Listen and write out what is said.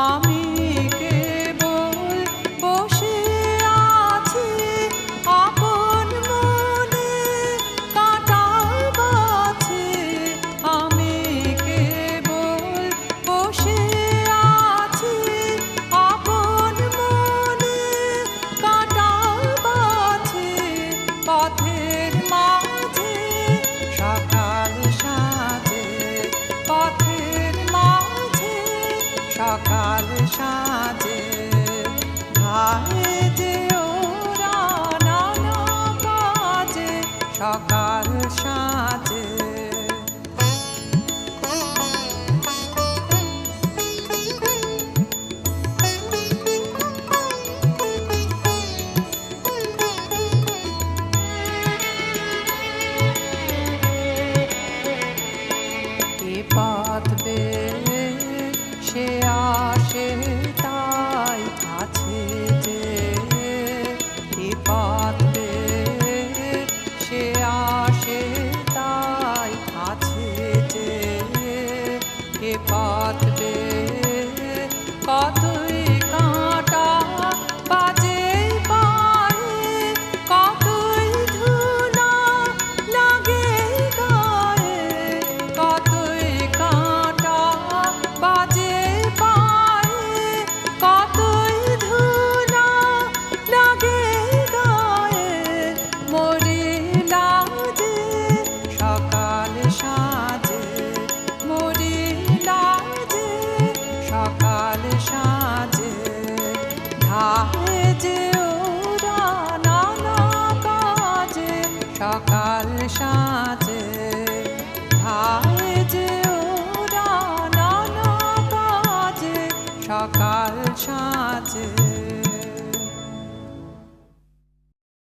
আমি কেবল বসে আছি আপন মনে কাঁটা গাছে। আমি কেবল বসে আছি আপন মনে কাঁটা গাছে। পথের মাঝে সকাল সাজে, পথের মাঝে সকাল সাজে। ভাই যে ওরা নানা কাজে সকাল সাজে। এ পথ বেয়ে সে আসে তাই কাছে যে, এ পথ বেয়ে সে আসে তাই কাছে যে। এ পথ বেয়ে কতই কাঁটা বাজে পায়ে, কতই ধুলা লাগে গায়ে, কতই কাঁটা বাজে পায়ে, কতই ধুলা লাগে গায়ে। মরি লাজে সকাল সাজে, মরি লাজে সকাল সাজে।